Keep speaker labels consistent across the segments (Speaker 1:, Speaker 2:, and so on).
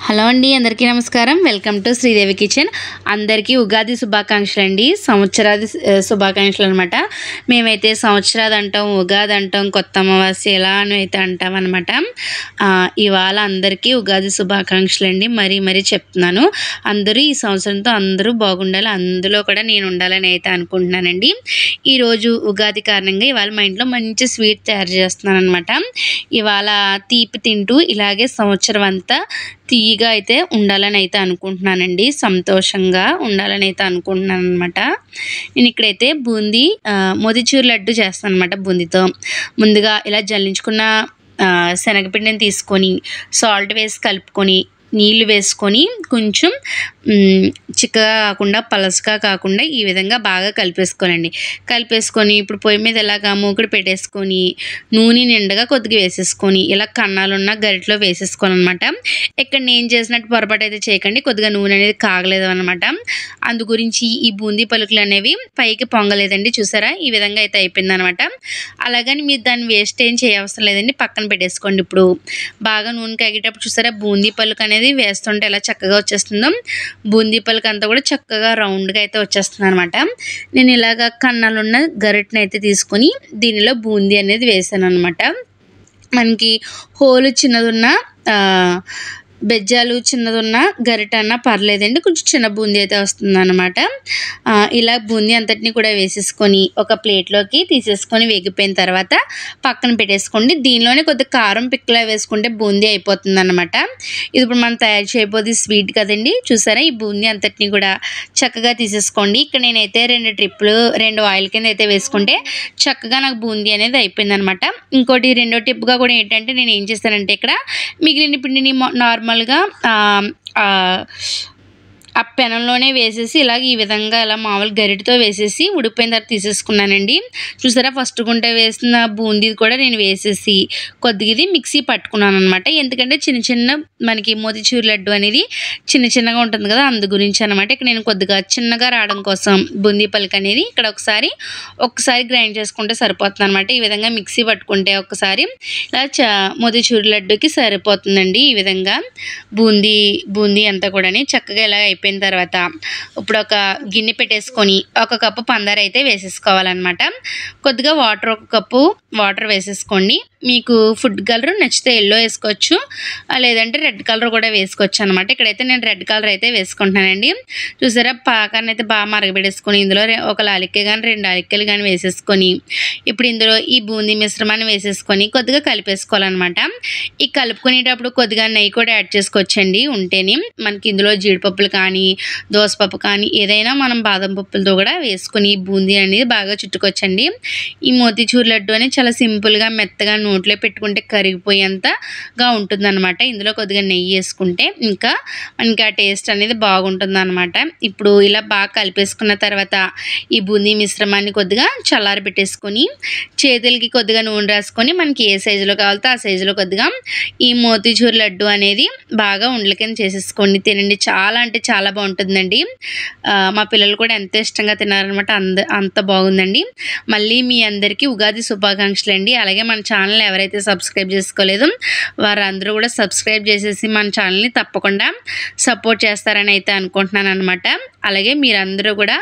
Speaker 1: Hello అండి, అందరికీ నమస్కారం. Welcome to Sridevi kitchen. అందరికీ ఉగాది శుభాకాంక్షలు అండి. సంవత్సరాది శుభాకాంక్షలు అనమాట. మేమైతే సంవత్సరాది అంటాం, ఉగాది అంటాం, కొత్త అమావాస్య ఎలా అని అయితే అంటాం అనమాట. ఇవాళ అందరికీ ఉగాది శుభాకాంక్షలు అండి. మరీ చెప్తున్నాను. అందరూ ఈ సంవత్సరంతో అందరూ బాగుండాలి, అందులో కూడా నేను ఉండాలని అయితే అనుకుంటున్నానండి. ఈరోజు ఉగాది కారణంగా ఇవాళ మా ఇంట్లో మంచి స్వీట్ తయారు చేస్తున్నాను అనమాట. ఇవాళ తీపి తింటూ ఇలాగే సంవత్సరం అంతా తీయగా అయితే ఉండాలని అయితే అనుకుంటున్నానండి. సంతోషంగా ఉండాలని అయితే అనుకుంటున్నాను అనమాట. నేను ఇక్కడైతే బూందీ మోతిచూర్ లడ్డు చేస్తాను అనమాట. బూందీతో ముందుగా ఇలా జల్లించుకున్న శనగపిండిని తీసుకొని సాల్ట్ వేసి కలుపుకొని నీళ్ళు వేసుకొని కొంచెం చిక్కగా కాకుండా పలసగా కాకుండా ఈ విధంగా బాగా కలిపేసుకోవాలండి. కలిపేసుకొని ఇప్పుడు పొయ్యి మీద ఇలాగా మూకుడు పెట్టేసుకొని నూనె నిండగా కొద్దిగా వేసేసుకొని ఇలా కన్నాలున్న గరిటలో వేసేసుకోవాలన్నమాట. ఇక్కడ నేను చేసినట్టు పొరపాటు అయితే చేయకండి. కొద్దిగా నూనె అనేది కాగలేదు అనమాట. అందు గురించి ఈ బూందీ పలుకులు అనేవి పైకి పొంగలేదండి. చూసారా, ఈ విధంగా అయితే అయిపోయింది అనమాట. అలాగని మీరు దాన్ని వేస్ట్ ఏం చేయవసరం లేదండి. పక్కన పెట్టేసుకోండి. ఇప్పుడు బాగా నూనె కాగేటప్పుడు చూసారా, బూందీ పలుకు అనేది వేస్తుంటే ఎలా చక్కగా వచ్చేస్తుందో బూందీ పలుకు అంతా కూడా చక్కగా రౌండ్గా అయితే వచ్చేస్తుంది అనమాట. నేను ఇలాగ కన్నాలున్న గరిటెని అయితే తీసుకొని దీనిలో బూందీ అనేది వేసాను అనమాట. మనకి హోలు చిన్నదున్న బెజ్జాలు చిన్నదున్న గరిట అన్నా పర్లేదండి, కొంచెం చిన్న బూందీ అయితే వస్తుంది అనమాట. ఇలా బూందీ అంతటిని కూడా వేసేసుకొని ఒక ప్లేట్లోకి తీసేసుకొని వేగిపోయిన తర్వాత పక్కన పెట్టేసుకోండి. దీనిలోనే కొద్దిగా కారం పిక్కలా వేసుకుంటే బూందీ అయిపోతుంది అనమాట. ఇది ఇప్పుడు మనం తయారు చేయబోది స్వీట్ కదండి. చూసారా, ఈ బూందీ అంతటిని కూడా చక్కగా తీసేసుకోండి. ఇక్కడ నేనైతే 2 ఆయిల్ కింద అయితే వేసుకుంటే చక్కగా నాకు బూందీ అనేది అయిపోయింది అనమాట. ఇంకోటి రెండో టిప్గా కూడా ఏంటంటే నేను ఏం చేస్తానంటే ఇక్కడ మిగిలిన పిండిని నార్మల్గా ఆ పెనంలోనే వేసేసి ఇలాగ ఈ విధంగా ఇలా మామూలు గరిటతో వేసేసి ఉడిపోయిన తర్వాత తీసేసుకున్నానండి. చూసారా, ఫస్ట్ గుంట వేసిన బూందీ కూడా నేను వేసేసి కొద్దిగా ఇది మిక్సీ పట్టుకున్నాను అనమాట. ఎందుకంటే చిన్న మనకి మోతిచూర్ లడ్డు అనేది చిన్నగా ఉంటుంది కదా, అందు గురించి అనమాట. ఇక్కడ నేను కొద్దిగా చిన్నగా రావడం కోసం బూందీ పలుకు అనేది ఇక్కడ ఒక్కసారి గ్రైండ్ చేసుకుంటే సరిపోతుంది అనమాట. ఈ విధంగా మిక్సీ పట్టుకుంటే ఒక్కసారి ఇలా మోతిచూర్ లడ్డుకి సరిపోతుందండి. ఈ విధంగా బూందీ అంతా కూడా చక్కగా ఇలా అయిపోయిన తర్వాత ఇప్పుడు ఒక గిన్నె పెట్టేసుకొని 1 కప్పు పందారు అయితే వేసేసుకోవాలన్నమాట. కొద్దిగా వాటర్ 1 కప్పు వాటర్ వేసేసుకోండి. మీకు ఫుడ్ కలర్ నచ్చితే ఎల్లో వేసుకోవచ్చు, లేదంటే రెడ్ కలర్ కూడా వేసుకోవచ్చు అనమాట. ఇక్కడైతే నేను రెడ్ కలర్ అయితే వేసుకుంటున్నానండి. చూసారా, పాకాన్ని అయితే బాగా మరగబెట్టేసుకొని ఇందులో 1 యాలక్కాయ కానీ 2 యాలక్కాయలు కానీ వేసేసుకొని ఇప్పుడు ఇందులో ఈ బూందీ మిశ్రమాన్ని వేసేసుకొని కొద్దిగా కలిపేసుకోవాలన్నమాట. ఈ కలుపుకునేటప్పుడు కొద్దిగా నెయ్యి కూడా యాడ్ చేసుకోవచ్చండి ఉంటేనే. మనకి ఇందులో జీడిపప్పులు కానీ దోసపప్పు కానీ ఏదైనా మనం బాదం పప్పులతో కూడా వేసుకొని బూందీ అనేది బాగా చుట్టుకోవచ్చండి. ఈ మోతిచూర్ లడ్డు అనేది చాలా సింపుల్గా మెత్తగా నోట్లో పెట్టుకుంటే కరిగిపోయేంతగా ఉంటుందన్నమాట. ఇందులో కొద్దిగా నెయ్యి వేసుకుంటే ఇంకా మనకి ఆ టేస్ట్ అనేది బాగుంటుంది అనమాట. ఇప్పుడు ఇలా బాగా కలిపేసుకున్న తర్వాత ఈ బూందీ మిశ్రమాన్ని కొద్దిగా చల్లారి పెట్టేసుకొని చేతులకి కొద్దిగా నూనె రాసుకొని మనకి ఏ సైజులో కావాలితే ఆ సైజులో కొద్దిగా ఈ మోతిచూర్ లడ్డు అనేది బాగా ఉండల కింద చేసేసుకోండి. తినండి, చాలా అంటే చాలా బాగుంటుందండి. మా పిల్లలు కూడా ఎంత ఇష్టంగా తిన్నారనమాట. అంత బాగుందండి. మళ్ళీ మీ అందరికీ ఉగాది శుభాకాంక్షలు అండి. అలాగే మన ఛానల్ ఎవరైతే సబ్స్క్రైబ్ చేసుకోలేదో వారందరూ కూడా సబ్స్క్రైబ్ చేసేసి మన ఛానల్ని తప్పకుండా సపోర్ట్ చేస్తారని అయితే అనుకుంటున్నాను అనమాట. అలాగే మీరందరూ కూడా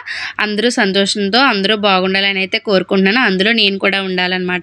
Speaker 1: అందరూ సంతోషంతో అందరూ బాగుండాలని అయితే కోరుకుంటున్నాను. అందులో నేను కూడా ఉండాలన్నమాట.